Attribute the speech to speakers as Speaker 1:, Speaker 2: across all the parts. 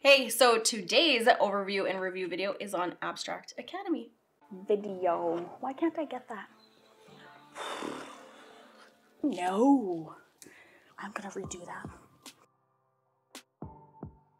Speaker 1: Hey, so today's overview and review video is on Abstract Academy.
Speaker 2: Video. Why can't I get that? No. I'm gonna redo that.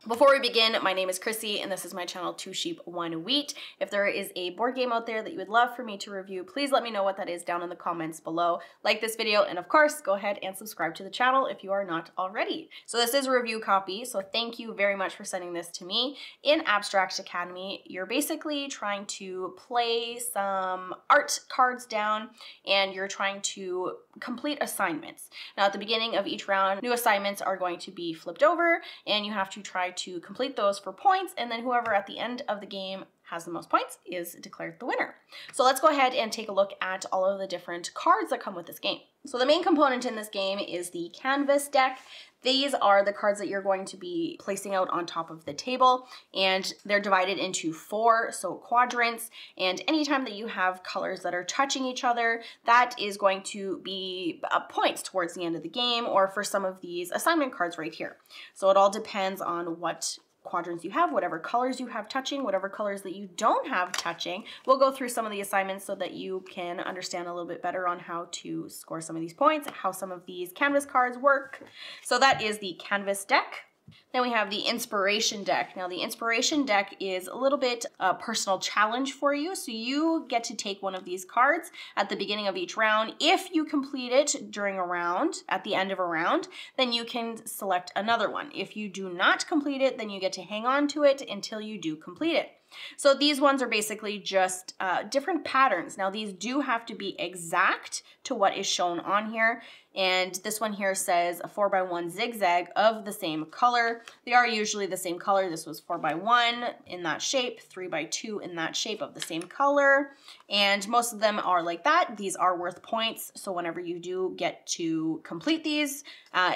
Speaker 1: Before we begin, my name is Krissy and this is my channel 2sheep1wheat. If there is a board game out there that you would love for me to review, please let me know what that is down in the comments below. Like this video and of course go ahead and subscribe to the channel if you are not already. So this is a review copy, so thank you very much for sending this to me. In Abstract Academy, you're basically trying to play some art cards down and you're trying to complete assignments. Now at the beginning of each round, new assignments are going to be flipped over and you have to try to complete those for points, and then whoever at the end of the game has the most points is declared the winner. So let's go ahead and take a look at all of the different cards that come with this game. So the main component in this game is the canvas deck. These are the cards that you're going to be placing out on top of the table, and they're divided into 4 quadrants, and anytime that you have colors that are touching each other, that is going to be points towards the end of the game, or for some of these assignment cards right here. So it all depends on what quadrants you have, whatever colors you have touching, whatever colors that you don't have touching. We'll go through some of the assignments so that you can understand a little bit better on how to score some of these points, how some of these canvas cards work. So that is the canvas deck. Then we have the inspiration deck. Now the inspiration deck is a little bit a personal challenge for you. So you get to take one of these cards at the beginning of each round. If you complete it during a round, at the end of a round, then you can select another one. If you do not complete it, then you get to hang on to it until you do complete it. So these ones are basically just different patterns. Now these do have to be exact to what is shown on here. And this one here says a 4x1 zigzag of the same color. They are usually the same color. This was 4x1 in that shape, 3x2 in that shape of the same color. And most of them are like that. These are worth points. So whenever you do get to complete these,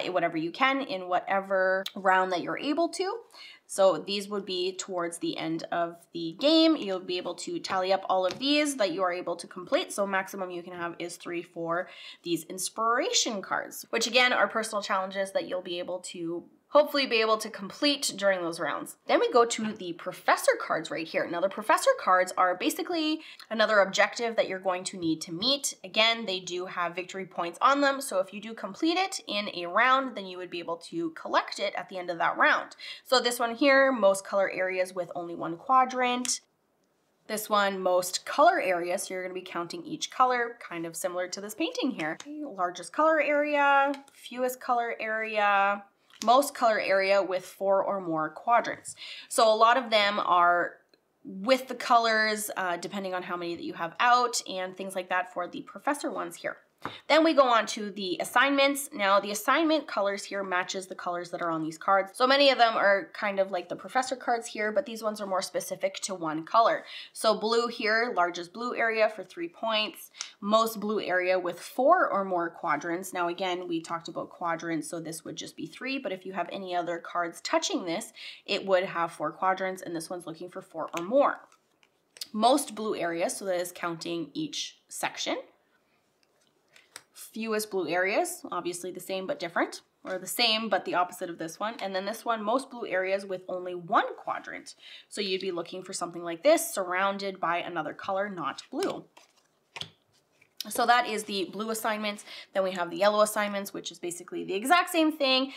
Speaker 1: whatever you can in whatever round that you're able to. So these would be towards the end of the game. You'll be able to tally up all of these that you are able to complete. So maximum you can have is 3 for these inspiration cards, which again are personal challenges that you'll be able to hopefully be able to complete during those rounds. Then we go to the professor cards right here. Now the professor cards are basically another objective that you're going to need to meet. Again, they do have victory points on them. So if you do complete it in a round, then you would be able to collect it at the end of that round. So this one here, most color areas with only 1 quadrant. This one, most color areas, so you're going to be counting each color, kind of similar to this painting here. Largest color area, fewest color area, most color area with 4 or more quadrants. So a lot of them are with the colors, depending on how many that you have out and things like that for the professor ones here. Then we go on to the assignments. Now the assignment colors here matches the colors that are on these cards. So many of them are kind of like the professor cards here, but these ones are more specific to one color. So blue here, largest blue area for 3 points, most blue area with 4 or more quadrants. Now again, we talked about quadrants, so this would just be 3, but if you have any other cards touching this, it would have 4 quadrants, and this one's looking for 4 or more. Most blue area, so that is counting each section. Fewest blue areas, obviously the same but different, or the same but the opposite of this one. And then this one, most blue areas with only 1 quadrant. So you'd be looking for something like this, surrounded by another color, not blue. So that is the blue assignments. Then we have the yellow assignments, which is basically the exact same thing,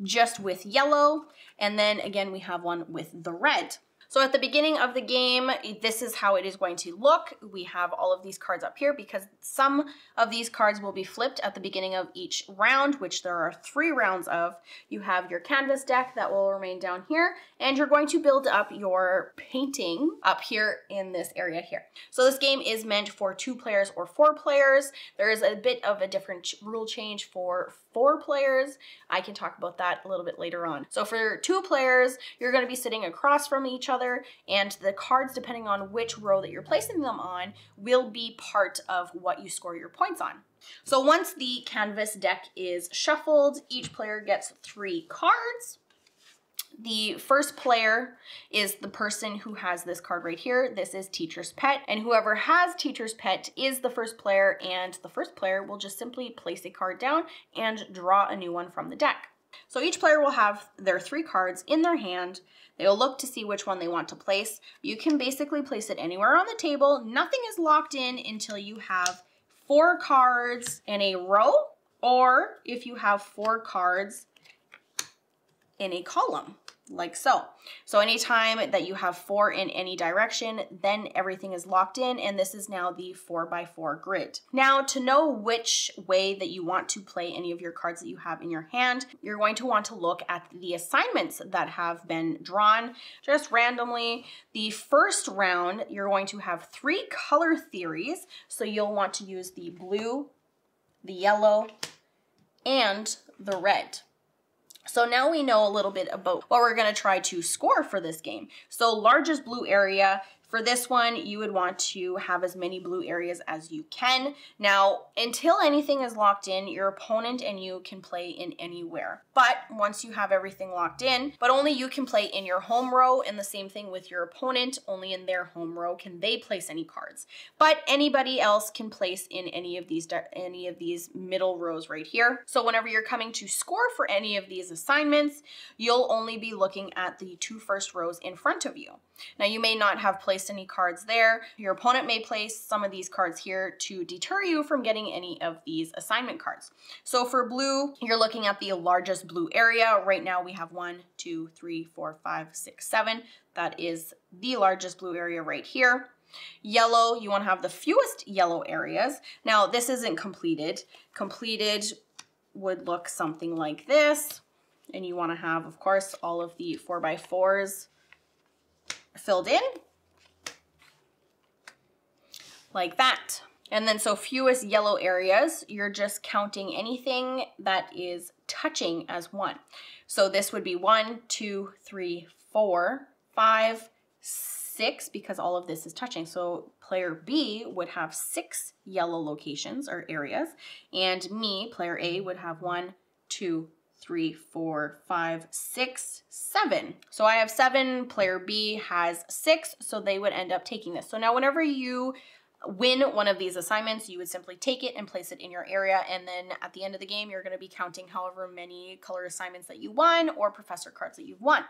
Speaker 1: just with yellow. And then again, we have one with the red. So at the beginning of the game, this is how it is going to look. We have all of these cards up here because some of these cards will be flipped at the beginning of each round, which there are 3 rounds of. You have your canvas deck that will remain down here, and you're going to build up your painting up here in this area here. So this game is meant for 2 players or 4 players. There is a bit of a different rule change for 4 players. I can talk about that a little bit later on. So for 2 players, you're going to be sitting across from each other, and the cards, depending on which row that you're placing them on, will be part of what you score your points on. So once the canvas deck is shuffled, each player gets 3 cards. The first player is the person who has this card right here. This is Teacher's Pet, and whoever has Teacher's Pet is the first player, and the first player will just simply place a card down and draw a new one from the deck. So each player will have their 3 cards in their hand. They'll look to see which one they want to place. You can basically place it anywhere on the table. Nothing is locked in until you have 4 cards in a row, or if you have 4 cards in a column, like so. So anytime that you have 4 in any direction, then everything is locked in, and this is now the 4x4 grid. Now, to know which way that you want to play any of your cards that you have in your hand, you're going to want to look at the assignments that have been drawn just randomly. The first round, you're going to have 3 color theories, so you'll want to use the blue, the yellow, and the red. So now we know a little bit about what we're going to try to score for this game. So largest blue area. For this one, you would want to have as many blue areas as you can. Now, until anything is locked in, your opponent and you can play in anywhere. But once you have everything locked in, but only you can play in your home row, and the same thing with your opponent, only in their home row can they place any cards. But anybody else can place in any of these middle rows right here. So whenever you're coming to score for any of these assignments, you'll only be looking at the 2 first rows in front of you. Now, you may not have placed any cards there. Your opponent may place some of these cards here to deter you from getting any of these assignment cards. So for blue, you're looking at the largest blue area. Right now we have 1, 2, 3, 4, 5, 6, 7. That is the largest blue area right here. Yellow, you want to have the fewest yellow areas. Now, this isn't completed. Completed would look something like this. And you want to have, of course, all of the 4x4s filled in like that. And then so fewest yellow areas, you're just counting anything that is touching as 1. So this would be 1, 2, 3, 4, 5, 6, because all of this is touching. So player B would have 6 yellow locations or areas, and me, player A, would have 1, 2, 3, 4, 5, 6, 7. So I have 7, player B has 6, so they would end up taking this. So now whenever you win one of these assignments, you would simply take it and place it in your area, and then at the end of the game, you're going to be counting however many color assignments that you won or professor cards that you've won.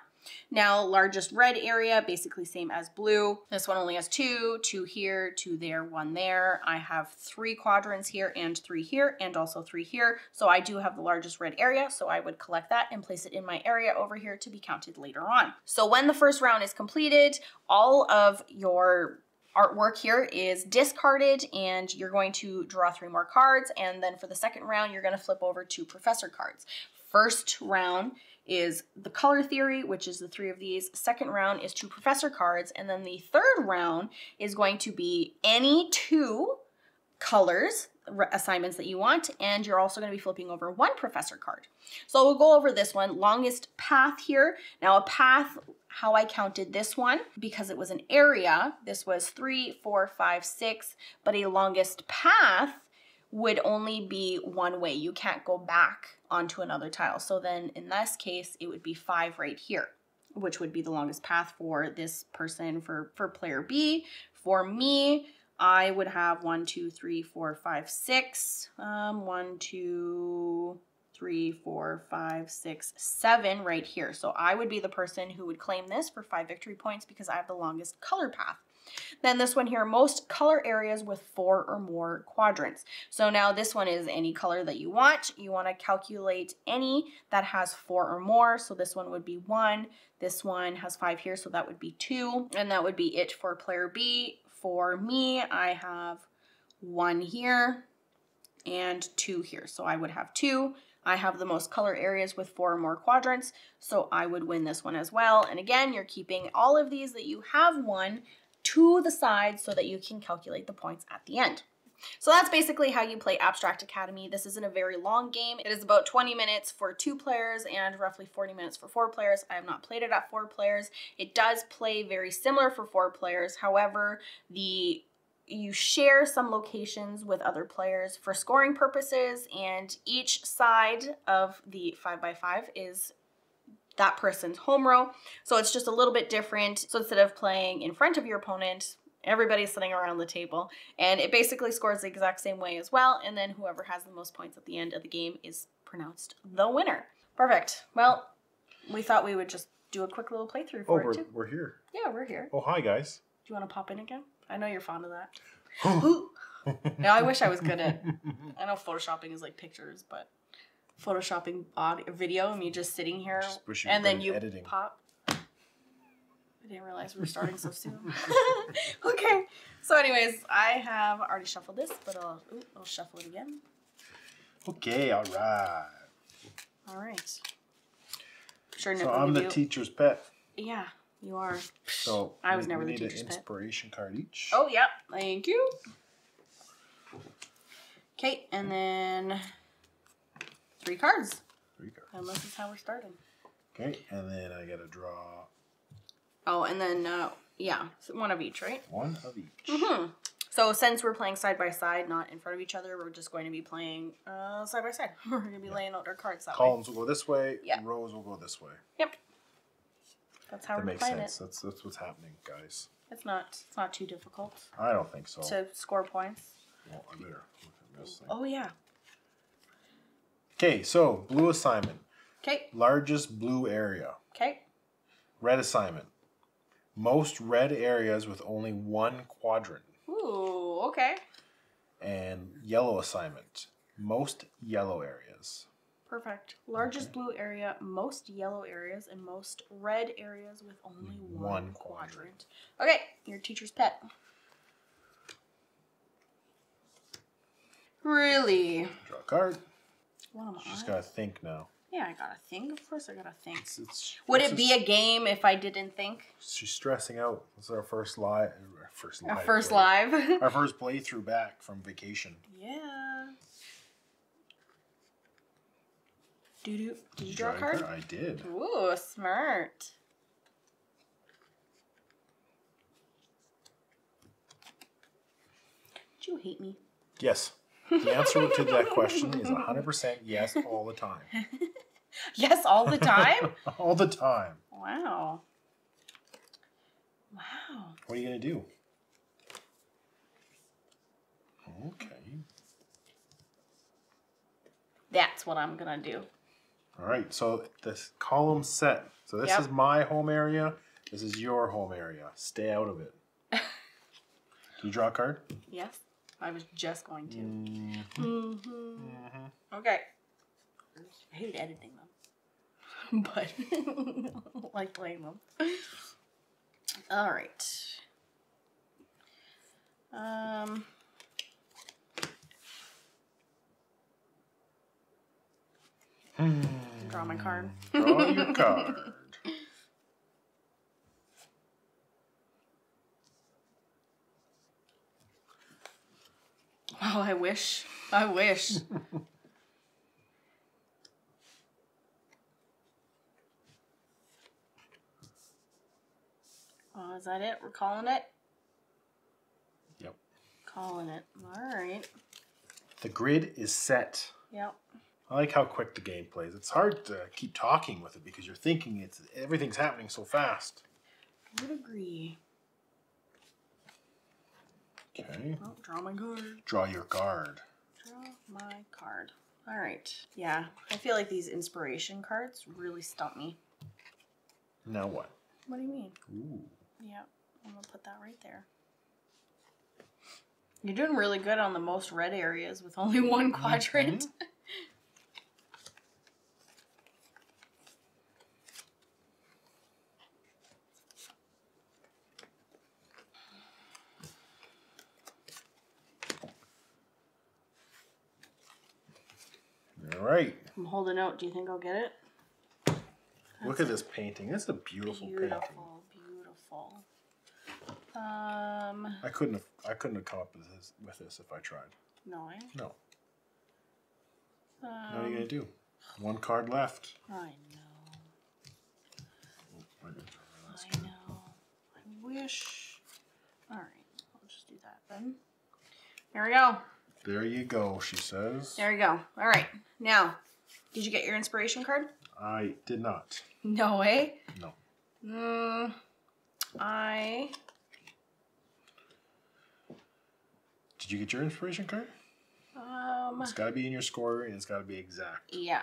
Speaker 1: Now, largest red area, basically same as blue. This one only has 2, 2 here, 2 there, 1 there. I have 3 quadrants here and 3 here and also 3 here. So I do have the largest red area, so I would collect that and place it in my area over here to be counted later on. So when the first round is completed, all of your artwork here is discarded, and you're going to draw 3 more cards, and then for the second round you're going to flip over to professor cards. First round is the color theory, which is the 3 of these. Second round is 2 professor cards, and then the third round is going to be any 2 colors assignments that you want, and you're also going to be flipping over 1 professor card. So we'll go over this one, longest path here. Now a path, how I counted this one, because it was an area, this was 3, 4, 5, 6, but a longest path would only be one way. You can't go back onto another tile. So then in this case, it would be 5 right here, which would be the longest path for this person, for player B. For me, I would have 1, 2, 3, 4, 5, 6. 1, 2, 3, 4, 5, 6, 7 right here. So I would be the person who would claim this for 5 victory points because I have the longest color path. Then this one here, most color areas with 4 or more quadrants. So now this one is any color that you want. You want to calculate any that has 4 or more. So this one would be 1. This one has 5 here, so that would be 2. And that would be it for player B. For me, I have 1 here and 2 here. So I would have 2. I have the most color areas with 4 or more quadrants, so I would win this one as well. And again, you're keeping all of these that you have won to the side so that you can calculate the points at the end. So that's basically how you play Abstract Academy. This isn't a very long game. It is about 20 minutes for 2 players and roughly 40 minutes for 4 players. I have not played it at 4 players. It does play very similar for 4 players. However, you share some locations with other players for scoring purposes, and each side of the 5x5 is that person's home row. So it's just a little bit different. So instead of playing in front of your opponent, everybody's sitting around the table, and it basically scores the exact same way as well. And then whoever has the most points at the end of the game is pronounced the winner. Perfect. Well, we thought we would just do a quick little playthrough for it too.
Speaker 3: We're here.
Speaker 1: Yeah, we're here.
Speaker 3: Oh, hi guys.
Speaker 1: Do you want to pop in again? I know you're fond of that. No, I wish I was good at. I know photoshopping is like pictures, but photoshopping audio, video, and me just sitting here, and then you editing. Pop. I didn't realize we were starting so soon. Okay. So, anyways, I have already shuffled this, but I'll shuffle it again.
Speaker 3: Okay. All right.
Speaker 1: All right. Sure.
Speaker 3: So I'm the teacher's pet.
Speaker 1: Yeah, you are.
Speaker 3: So
Speaker 1: I was never the teacher's pet.
Speaker 3: We need an inspiration card each.
Speaker 1: Oh yeah. Thank you. Okay, and then 3 cards.
Speaker 3: 3 cards.
Speaker 1: And this is how we're starting.
Speaker 3: Okay, and then I gotta draw.
Speaker 1: Oh, and then yeah, so 1 of each, right?
Speaker 3: 1 of each.
Speaker 1: Mm-hmm. So since we're playing side by side, not in front of each other, we're just going to be playing side by side. We're going to be laying out our cards that way.
Speaker 3: Columns will go this way.
Speaker 1: Yeah.
Speaker 3: Rows will go this way.
Speaker 1: Yep. That's how we're playing it.
Speaker 3: That makes sense. That's what's happening, guys.
Speaker 1: It's not too difficult.
Speaker 3: I don't think so.
Speaker 1: To score points.
Speaker 3: Well, I better look at this thing.
Speaker 1: Oh yeah.
Speaker 3: Okay, so blue assignment.
Speaker 1: Okay.
Speaker 3: Largest blue area.
Speaker 1: Okay.
Speaker 3: Red assignment. Most red areas with only 1 quadrant.
Speaker 1: Ooh, okay.
Speaker 3: And yellow assignment. Most yellow areas.
Speaker 1: Perfect. Largest blue area, most yellow areas, and most red areas with only 1 quadrant. Okay, your teacher's pet. Really?
Speaker 3: Draw a card.
Speaker 1: What am I?
Speaker 3: Just gotta think now.
Speaker 1: Yeah, I gotta think. Of course I gotta think.
Speaker 3: Would
Speaker 1: it be a game if I didn't think?
Speaker 3: She's stressing out. This is our first live.
Speaker 1: Our first live.
Speaker 3: Our first playthrough back from vacation.
Speaker 1: Yeah. Did you draw a card?
Speaker 3: I did.
Speaker 1: Ooh, smart. Do you hate me?
Speaker 3: Yes. The answer to that question is 100% yes all the time.
Speaker 1: Yes, all the time?
Speaker 3: All the time.
Speaker 1: Wow. Wow.
Speaker 3: What are you going to do? Okay.
Speaker 1: That's what I'm going to do.
Speaker 3: All right, so this column set. So this is my home area. This is your home area. Stay out of it. Can you draw a card?
Speaker 1: Yes, I was just going to. Okay. I hate editing them, but I like playing them. All right. Draw my card.
Speaker 3: Draw your card.
Speaker 1: Oh, I wish. I wish. Oh, is that it? We're calling it?
Speaker 3: Yep.
Speaker 1: Calling it. All right.
Speaker 3: The grid is set.
Speaker 1: Yep.
Speaker 3: I like how quick the game plays. It's hard to keep talking with it because you're thinking everything's happening so fast.
Speaker 1: I would agree.
Speaker 3: Okay.
Speaker 1: Oh, draw my card.
Speaker 3: Draw your card.
Speaker 1: Draw my card. All right. Yeah, I feel like these inspiration cards really stump me.
Speaker 3: Now what?
Speaker 1: What do you mean?
Speaker 3: Ooh.
Speaker 1: Yeah, I'm going to put that right there. You're doing really good on the most red areas with only 1 quadrant.
Speaker 3: All right.
Speaker 1: I'm holding out. Do you think I'll get it?
Speaker 3: Look at this painting. It's a beautiful painting.
Speaker 1: Beautiful.
Speaker 3: I couldn't have come up with this if I tried.
Speaker 1: No, eh?
Speaker 3: No. What are you gonna do? 1 card left.
Speaker 1: I know. I know. I wish. All right, I'll just do that then. There we go.
Speaker 3: There you go, she says.
Speaker 1: There you go. All right. Now, did you get your inspiration card?
Speaker 3: I did not.
Speaker 1: No way?
Speaker 3: No. Did you get your inspiration card? It's got to be in your score and it's got to be exact.
Speaker 1: Yeah.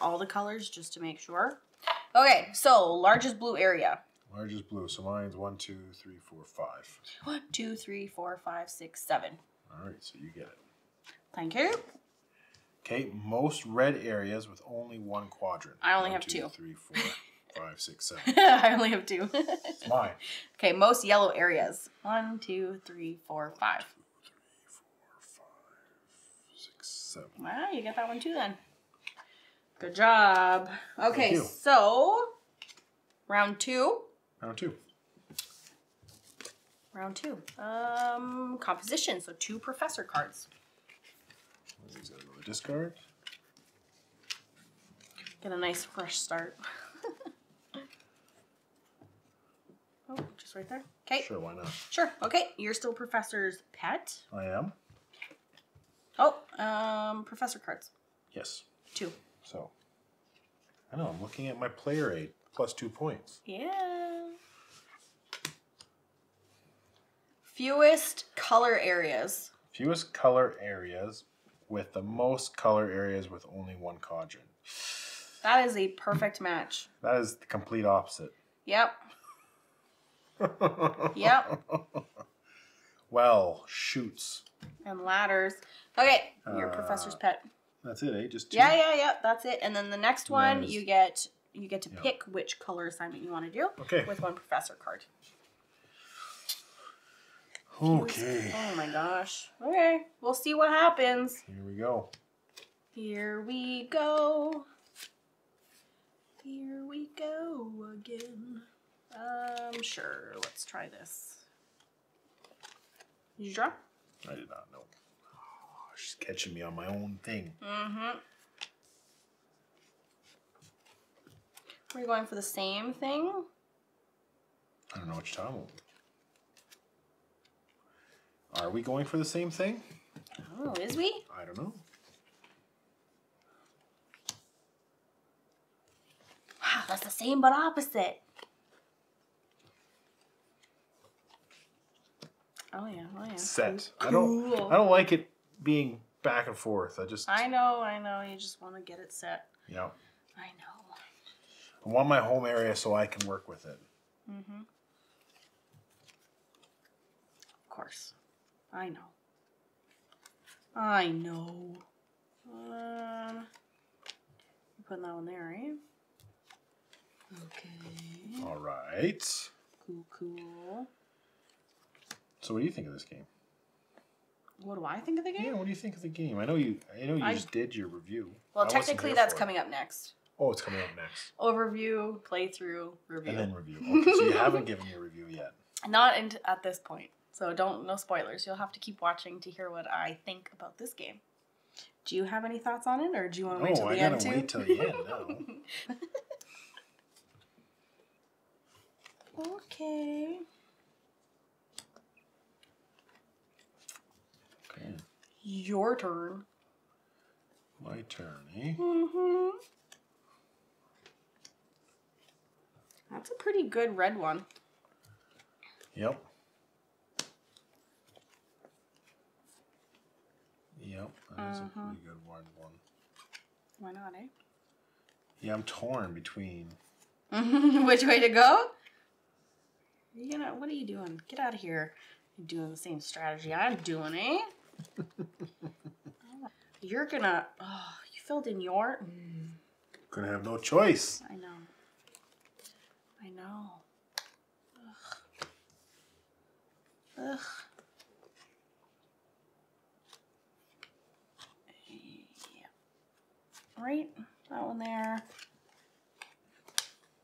Speaker 1: all the colors just to make sure. Okay, so largest blue area.
Speaker 3: Largest blue. So mine's 1, 2, 3, 4, 5.
Speaker 1: 1, 2, 3, 4, 5, 6, 7.
Speaker 3: All right, so you get it.
Speaker 1: Thank you.
Speaker 3: Okay, most red areas with only one quadrant.
Speaker 1: I only
Speaker 3: 1,
Speaker 1: have
Speaker 3: 2,
Speaker 1: 2.
Speaker 3: 3, 4, 5, 6, 7.
Speaker 1: I only have 2.
Speaker 3: It's mine.
Speaker 1: Okay, most yellow areas. 1, 2, 3, 4, 5.
Speaker 3: 2, 3, 4, 5, 6, 7.
Speaker 1: Wow, you get that one too then. Good job. Okay,
Speaker 3: Thank you.
Speaker 1: so round 2.
Speaker 3: Round 2.
Speaker 1: Round 2. Composition. So 2 professor cards.
Speaker 3: These gotta go to discard.
Speaker 1: Get a nice fresh start. Oh, just right there. Okay.
Speaker 3: Sure, why not?
Speaker 1: Sure. Okay. You're still professor's pet.
Speaker 3: I am.
Speaker 1: Oh, professor cards.
Speaker 3: Yes.
Speaker 1: 2.
Speaker 3: So, I know, I'm looking at my player aid. Plus 2 points.
Speaker 1: Yeah. Fewest color areas.
Speaker 3: Fewest color areas with the most color areas with only one quadrant.
Speaker 1: That is a perfect match.
Speaker 3: That is the complete opposite.
Speaker 1: Yep. Yep.
Speaker 3: Well, shoots.
Speaker 1: And ladders. Okay, your professor's pet.
Speaker 3: That's it, eh? Just 2?
Speaker 1: Yeah. That's it. And then the next one,
Speaker 3: Nice.
Speaker 1: you get to pick which color assignment you want to do.
Speaker 3: Okay.
Speaker 1: With 1 professor card.
Speaker 3: Okay.
Speaker 1: Oh my gosh. Okay, we'll see what happens.
Speaker 3: Here we go.
Speaker 1: Here we go. Here we go again. Sure. Let's try this. Did you draw?
Speaker 3: I did not know. Oh, she's catching me on my own thing.
Speaker 1: Mm-hmm. We're going for the same thing.
Speaker 3: I don't know what you're talking about. Are we going for the same thing?
Speaker 1: Oh, is we?
Speaker 3: I don't know.
Speaker 1: Wow, that's the same but opposite. Oh yeah.
Speaker 3: Set.
Speaker 1: Cool.
Speaker 3: I don't like it being back and forth.
Speaker 1: I know. You just want to get it set.
Speaker 3: Yeah.
Speaker 1: I know.
Speaker 3: I want my home area so I can work with it.
Speaker 1: Mm-hmm. Of course. I know. You're putting that one there, right? Okay.
Speaker 3: All right.
Speaker 1: Cool.
Speaker 3: So what do you think of this game?
Speaker 1: What do I think of the game?
Speaker 3: Yeah, what do you think of the game? I know you just did your review.
Speaker 1: Well,
Speaker 3: I wasn't
Speaker 1: technically
Speaker 3: here
Speaker 1: that's
Speaker 3: for it.
Speaker 1: coming up next.
Speaker 3: Oh, it's coming up next.
Speaker 1: Overview, playthrough, review.
Speaker 3: And then review. Okay, so you haven't given your review yet.
Speaker 1: Not at this point. So no spoilers. You'll have to keep watching to hear what I think about this game. Do you have any thoughts on it, or do you want to wait till the end too?
Speaker 3: I gotta wait till the end now.
Speaker 1: Okay.
Speaker 3: Okay.
Speaker 1: Your turn.
Speaker 3: My turn, eh?
Speaker 1: Mm-hmm. That's a pretty good red one.
Speaker 3: Yep. That is a pretty good one.
Speaker 1: Why not, eh?
Speaker 3: Yeah, I'm torn between.
Speaker 1: Which way to go? What are you doing? Get out of here. You're doing the same strategy I'm doing, eh? You're gonna... Oh, you filled in your...
Speaker 3: Gonna have no choice.
Speaker 1: I know. Ugh. Yeah. Right? That one there.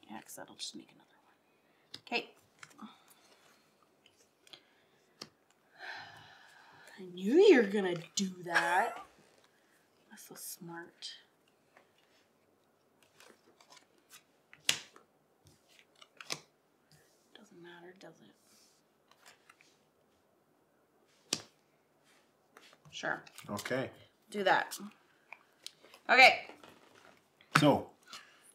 Speaker 1: Yeah, because that'll just make another one. Okay. I knew you were gonna do that. That's so smart. Doesn't matter, does it? Sure.
Speaker 3: Okay.
Speaker 1: Do that. Okay.
Speaker 3: So,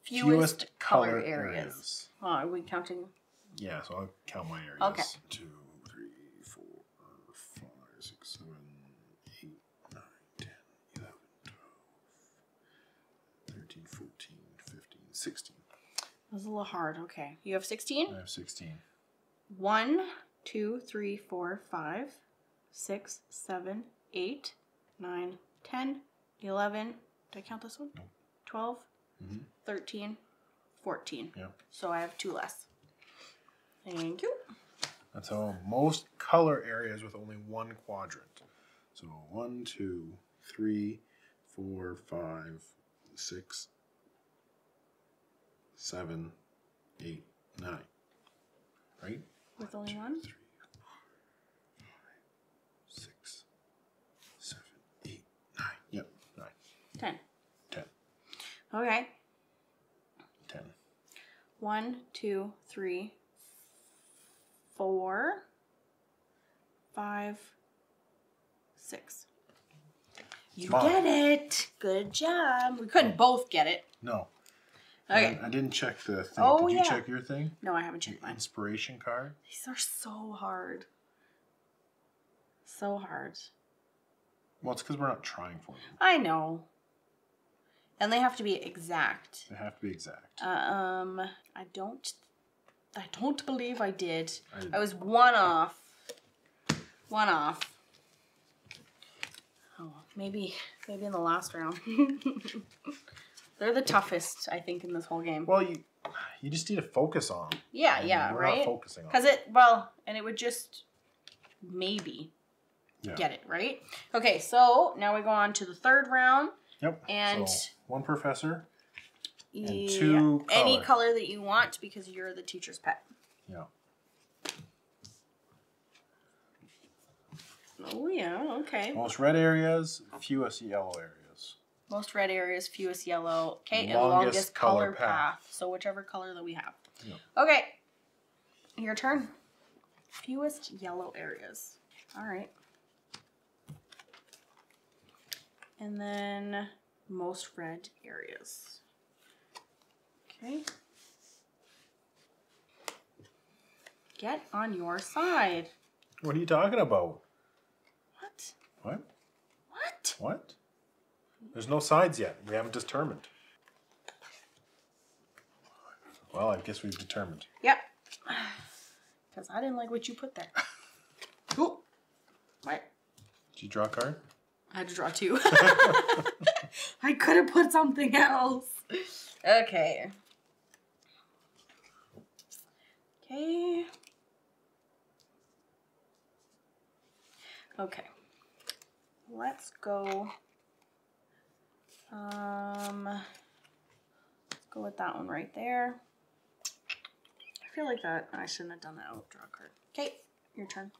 Speaker 1: Fewest color areas. Oh, are we counting?
Speaker 3: Yeah, so I'll count my areas.
Speaker 1: Okay.
Speaker 3: 2, 3, 4, 16.
Speaker 1: That was a little hard. Okay. You have 16?
Speaker 3: I have 16.
Speaker 1: 1, 2, 3, 4, 5, 6, 7, 8, 9, 10, 11. Did I count this one?
Speaker 3: No.
Speaker 1: 12, 13, 14.
Speaker 3: Yeah.
Speaker 1: So I have 2 less. Thank you.
Speaker 3: That's how most color areas with only 1 quadrant. So 1, 2, 3, 4, 5, 6, 7, 8, 9. Right?
Speaker 1: With only 1?
Speaker 3: 3, 4, 5, 6, 7, 8, 9. Yep, 9.
Speaker 1: 10.
Speaker 3: 10.
Speaker 1: Okay.
Speaker 3: 10.
Speaker 1: 1, 2, 3, 4, 5, 6. You get it. Good job. We couldn't both get it.
Speaker 3: No.
Speaker 1: Okay.
Speaker 3: I didn't check the thing.
Speaker 1: Oh,
Speaker 3: Did you
Speaker 1: yeah.
Speaker 3: check your thing?
Speaker 1: No, I haven't checked
Speaker 3: Your
Speaker 1: mine.
Speaker 3: inspiration card?
Speaker 1: These are so hard. So hard.
Speaker 3: Well, it's because we're not trying for them.
Speaker 1: I know. And they have to be exact.
Speaker 3: They have to be exact.
Speaker 1: I don't believe I did.
Speaker 3: didn't.
Speaker 1: I was 1 off. 1 off. Oh, maybe in the last round. They're the toughest, I think, in this whole game.
Speaker 3: Well, you just need to focus on them.
Speaker 1: Yeah,
Speaker 3: And
Speaker 1: yeah,
Speaker 3: we're
Speaker 1: right?
Speaker 3: not focusing on
Speaker 1: Because and it would just maybe get it, right? Okay, so now we go on to the 3rd round.
Speaker 3: Yep.
Speaker 1: And
Speaker 3: so 1 professor and
Speaker 1: yeah,
Speaker 3: 2 color.
Speaker 1: any color that you want because you're the teacher's pet.
Speaker 3: Yeah.
Speaker 1: Oh, yeah, okay.
Speaker 3: Most red areas, fewest yellow areas.
Speaker 1: Most red areas, fewest yellow. Okay, and
Speaker 3: Longest
Speaker 1: longest
Speaker 3: color
Speaker 1: color
Speaker 3: path.
Speaker 1: path. So whichever color that we have.
Speaker 3: Yeah.
Speaker 1: Okay, your turn. Fewest yellow areas. All right. And then most red areas. Okay. Get on your side.
Speaker 3: What are you talking about?
Speaker 1: What?
Speaker 3: What?
Speaker 1: What?
Speaker 3: What? There's no sides yet. We haven't determined. Well, I guess we've determined.
Speaker 1: Yep. Because I didn't like what you put there. Ooh. What?
Speaker 3: Did you draw a card?
Speaker 1: I had to draw 2. I could have put something else. Okay. Okay. Okay. Let's go. Let's go with that one right there. I feel like that. I shouldn't have done that. I'll draw a card. Okay, your turn.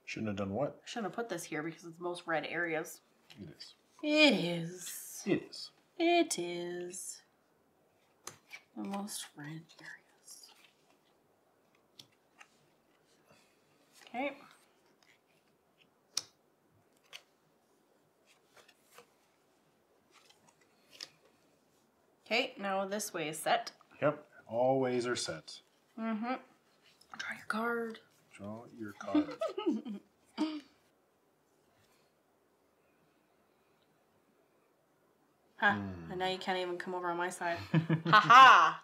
Speaker 3: Shouldn't have done what?
Speaker 1: Shouldn't have put this here because it's most red areas.
Speaker 3: It is.
Speaker 1: It is.
Speaker 3: It is.
Speaker 1: It is. The most red areas. Okay. Okay, now this way is set.
Speaker 3: Yep. All ways are set.
Speaker 1: Mm-hmm. Draw your card.
Speaker 3: Draw your card.
Speaker 1: Huh. And now you can't even come over on my side. Ha-ha!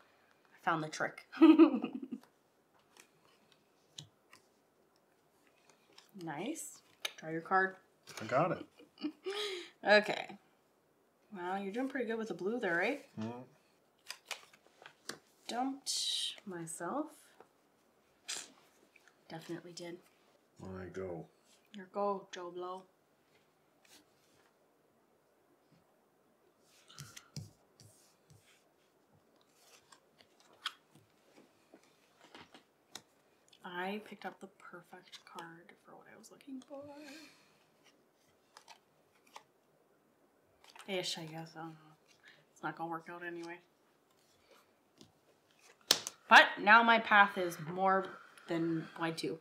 Speaker 1: I found the trick. Nice. Draw your card.
Speaker 3: I got it.
Speaker 1: Okay. Well, you're doing pretty good with the blue there, right?
Speaker 3: Mm.
Speaker 1: Dumped myself. Definitely did.
Speaker 3: I go.
Speaker 1: Your go, Joe Blow. I picked up the perfect card for what I was looking for. Ish, I guess. I don't know. It's not gonna work out anyway. But now my path is more than wide 2.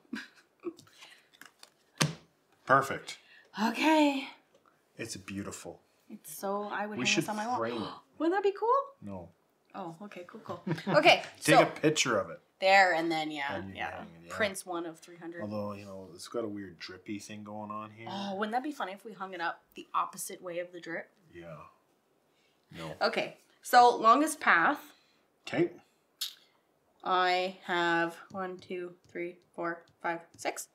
Speaker 3: Perfect.
Speaker 1: Okay.
Speaker 3: It's beautiful.
Speaker 1: It's so I would
Speaker 3: We
Speaker 1: hang
Speaker 3: should
Speaker 1: this on my wall.
Speaker 3: frame it.
Speaker 1: Wouldn't that be cool?
Speaker 3: No.
Speaker 1: Oh, okay, cool. Okay,
Speaker 3: Take a picture of it.
Speaker 1: There, and then, prints 1 of 300.
Speaker 3: Although, you know, it's got a weird drippy thing going on here.
Speaker 1: Oh, wouldn't that be funny if we hung it up the opposite way of the drip?
Speaker 3: Yeah. No.
Speaker 1: Okay, so longest path.
Speaker 3: Okay.
Speaker 1: I have 1, 2, 3, 4, 5, 6.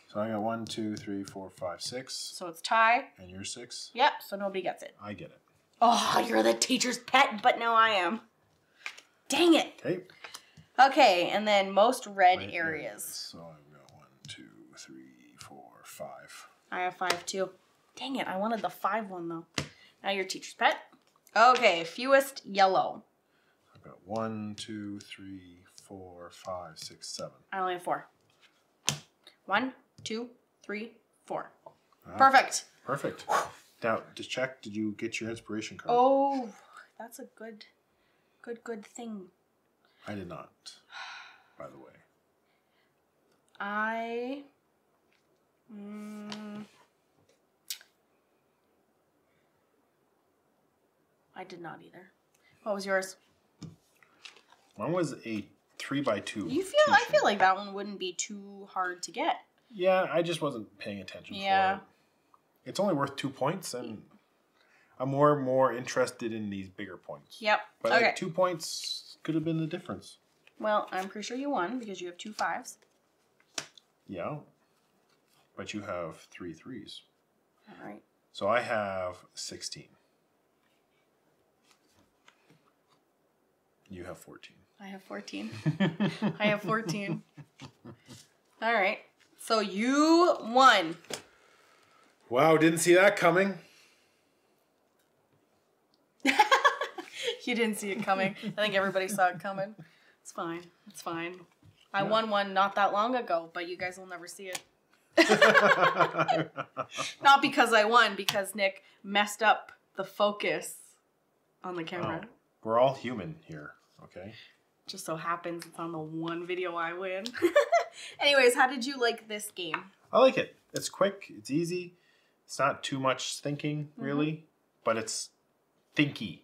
Speaker 3: So I got 1, 2, 3, 4, 5, 6.
Speaker 1: So it's tie.
Speaker 3: And you're 6?
Speaker 1: Yep, so nobody gets it.
Speaker 3: I get it.
Speaker 1: Oh, you're the teacher's pet, but no, I am. Dang it.
Speaker 3: Okay.
Speaker 1: Okay, and then most red areas.
Speaker 3: So I've got 1, 2, 3, 4, 5.
Speaker 1: I have 5 too. Dang it, I wanted the 5 one though. Now you're teacher's pet. Okay, fewest yellow.
Speaker 3: I've got 1, 2, 3, 4, 5, 6, 7.
Speaker 1: I only have 4. 1, 2, 3, 4. Perfect.
Speaker 3: Perfect. Now, just check, did you get your inspiration card?
Speaker 1: Oh, that's a good thing.
Speaker 3: I did not, by the way.
Speaker 1: I did not either. What was yours?
Speaker 3: Mine was a 3x2.
Speaker 1: I feel like that one wouldn't be too hard to get.
Speaker 3: Yeah, I just wasn't paying attention for it. It's only worth 2 points, and I'm more interested in these bigger points.
Speaker 1: Yep.
Speaker 3: But
Speaker 1: okay.
Speaker 3: like 2 points could have been the difference.
Speaker 1: Well, I'm pretty sure you won because you have 2 5s.
Speaker 3: Yeah. But you have 3 3s.
Speaker 1: All right.
Speaker 3: So I have 16. You have 14.
Speaker 1: I have 14. I have 14. All right. So you won.
Speaker 3: Wow, didn't see that coming.
Speaker 1: You didn't see it coming. I think everybody saw it coming. It's fine. It's fine. I won one not that long ago, but you guys will never see it. Not because I won, because Nick messed up the focus on the camera.
Speaker 3: Oh, we're all human here, okay?
Speaker 1: Just so happens it's on the one video I win. Anyways, how did you like this game?
Speaker 3: I like it. It's quick. It's easy. It's not too much thinking, really, but it's thinky.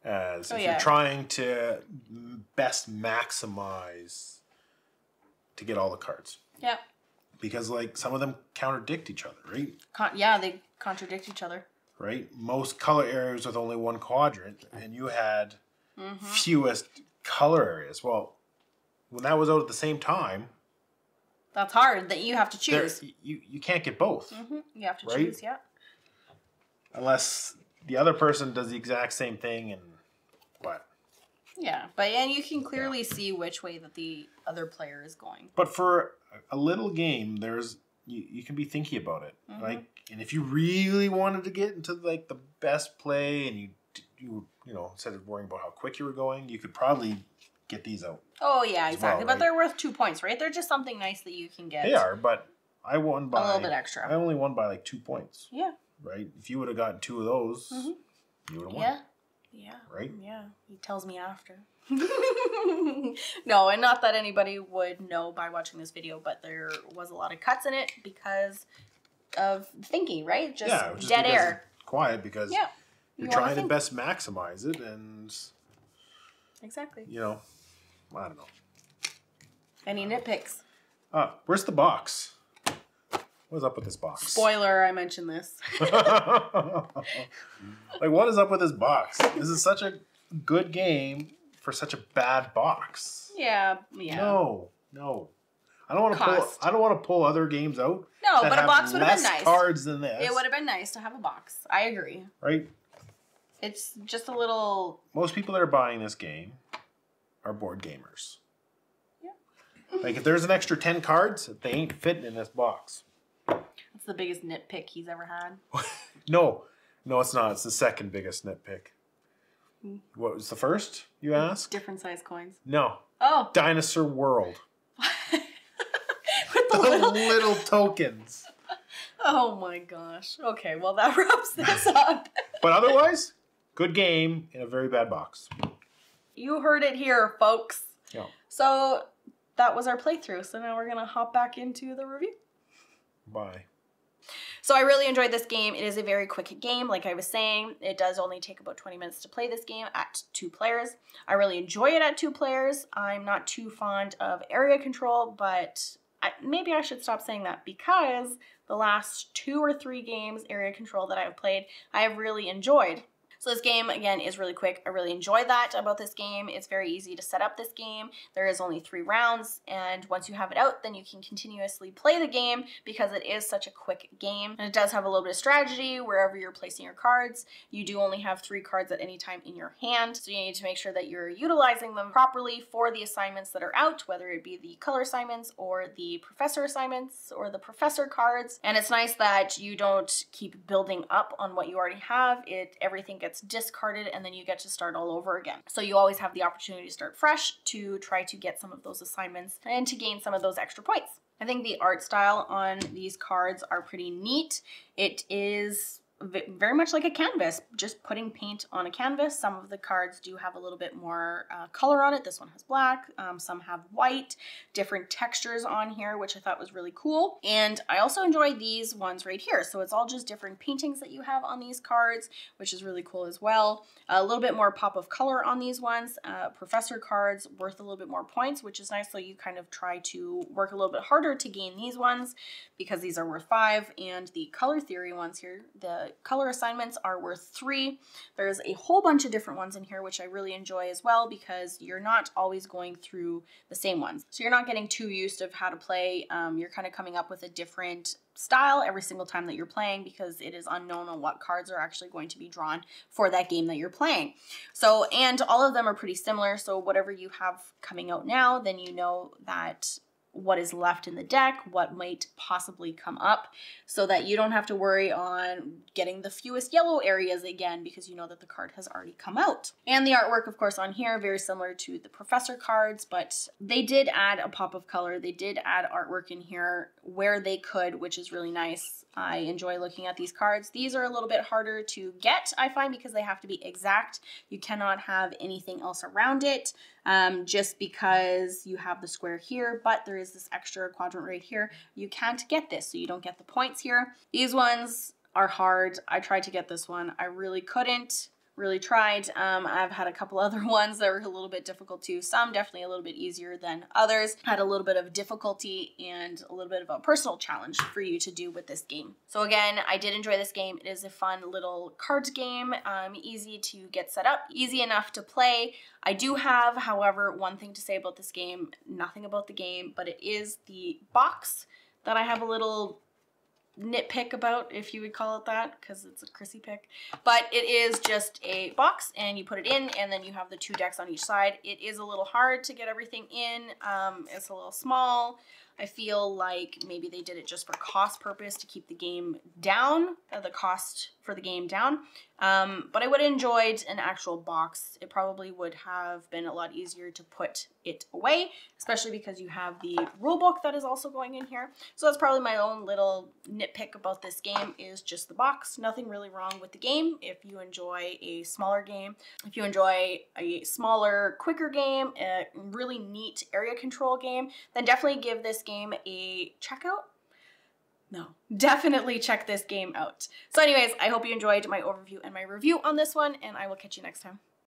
Speaker 3: As if you're trying to best maximize to get all the cards.
Speaker 1: Yeah.
Speaker 3: Because, like, some of them contradict each other, right?
Speaker 1: Yeah, they contradict each other.
Speaker 3: Right? Most color areas with only one quadrant, and you had fewest color areas. Well, when that was out at the same time...
Speaker 1: That's hard, that you have to choose.
Speaker 3: You can't get both.
Speaker 1: You have to choose, yeah.
Speaker 3: Unless the other person does the exact same thing, and what?
Speaker 1: Yeah, and you can clearly see which way that the other player is going.
Speaker 3: But for a little game, you can be thinky about it. Like, and if you really wanted to get into like the best play, and you know, instead of worrying about how quick you were going, you could probably get these out.
Speaker 1: Oh yeah, exactly.
Speaker 3: Well,
Speaker 1: but they're worth 2 points, right? They're just something nice that you can get.
Speaker 3: They are, but I won by
Speaker 1: a little bit extra.
Speaker 3: I only won by like 2 points.
Speaker 1: Yeah.
Speaker 3: Right? If you would have gotten 2 of those, you would have won.
Speaker 1: Yeah. Yeah.
Speaker 3: Right?
Speaker 1: Yeah. He tells me after. No, and not that anybody would know by watching this video, but there was a lot of cuts in it because of thinking, right? Just dead air.
Speaker 3: Quiet because you're trying to best maximize it, and
Speaker 1: exactly.
Speaker 3: You know, I don't know.
Speaker 1: Any nitpicks?
Speaker 3: Where's the box? What's up with this box?
Speaker 1: Spoiler, I mentioned this.
Speaker 3: Like, what is up with this box? This is such a good game for such a bad box.
Speaker 1: Yeah.
Speaker 3: No. I don't want to pull other games out.
Speaker 1: No, but a box would have been nice.
Speaker 3: Less cards than this.
Speaker 1: It would have been nice to have a box. I agree.
Speaker 3: Right?
Speaker 1: It's just a little...
Speaker 3: Most people that are buying this game are board gamers. Yeah. Like, if there's an extra 10 cards, they ain't fitting in this box.
Speaker 1: That's the biggest nitpick he's ever had.
Speaker 3: No, it's not. It's the second biggest nitpick. What was the first, you asked?
Speaker 1: Different size coins.
Speaker 3: No.
Speaker 1: Oh.
Speaker 3: Dinosaur World.
Speaker 1: With
Speaker 3: the little tokens.
Speaker 1: Oh my gosh. Okay, well that wraps this up.
Speaker 3: But otherwise, good game in a very bad box.
Speaker 1: You heard it here, folks.
Speaker 3: Yeah.
Speaker 1: So that was our playthrough. So now we're going to hop back into the review.
Speaker 3: Bye.
Speaker 1: So I really enjoyed this game. It is a very quick game. Like I was saying, it does only take about 20 minutes to play this game at 2 players. I really enjoy it at 2 players. I'm not too fond of area control, but maybe I should stop saying that, because the last 2 or 3 games, area control, that I've played, I have really enjoyed. So this game, again, is really quick. I really enjoy that about this game. It's very easy to set up this game. There is only 3 rounds, and once you have it out, then you can continuously play the game because it is such a quick game. And it does have a little bit of strategy wherever you're placing your cards. You do only have 3 cards at any time in your hand, so you need to make sure that you're utilizing them properly for the assignments that are out, whether it be the color assignments or the professor assignments or the professor cards. And it's nice that you don't keep building up on what you already have. Everything gets discarded and then you get to start all over again. So you always have the opportunity to start fresh to try to get some of those assignments and to gain some of those extra points. I think the art style on these cards are pretty neat. It is very much like a canvas, just putting paint on a canvas. Some of the cards do have a little bit more color on it. This one has black, some have white, different textures on here, which I thought was really cool. And I also enjoy these ones right here. So it's all just different paintings that you have on these cards, which is really cool as well. A little bit more pop of color on these ones. Professor cards worth a little bit more points, which is nice. So you kind of try to work a little bit harder to gain these ones because these are worth 5. And the color theory ones here, the color assignments, are worth 3. There's a whole bunch of different ones in here, which I really enjoy as well, because you're not always going through the same ones. So you're not getting too used of how to play. You're kind of coming up with a different style every single time that you're playing, because it is unknown on what cards are actually going to be drawn for that game that you're playing. So, and all of them are pretty similar. So whatever you have coming out now, then you know that what is left in the deck, what might possibly come up, so that you don't have to worry on getting the fewest yellow areas again, because you know that the card has already come out. And the artwork, of course, on here, very similar to the professor cards, but they did add a pop of color. They did add artwork in here where they could, which is really nice. I enjoy looking at these cards. These are a little bit harder to get, I find, because they have to be exact. You cannot have anything else around it, just because you have the square here, but there is this extra quadrant right here. You can't get this, so you don't get the points here. These ones are hard. I tried to get this one. I really couldn't. Really tried. I've had a couple other ones that were a little bit difficult too. Some definitely a little bit easier than others. Had a little bit of difficulty and a little bit of a personal challenge for you to do with this game. So again, I did enjoy this game. It is a fun little cards game, easy to get set up, easy enough to play. I do have, however, one thing to say about this game, nothing about the game, but it is the box that I have a little nitpick about, if you would call it that, because it's a Krissy pick. But it is just a box, and you put it in, and then you have the 2 decks on each side. It is a little hard to get everything in. It's a little small. I feel like maybe they did it just for cost purpose to keep the game down, the cost for the game down. But I would have enjoyed an actual box. It probably would have been a lot easier to put it away, especially because you have the rule book that is also going in here. So that's probably my own little nitpick about this game, is just the box. Nothing really wrong with the game. If you enjoy a smaller game, if you enjoy a smaller, quicker game, a really neat area control game, then definitely give this game a check out. No, definitely check this game out. So anyways, I hope you enjoyed my overview and my review on this one, and I will catch you next time.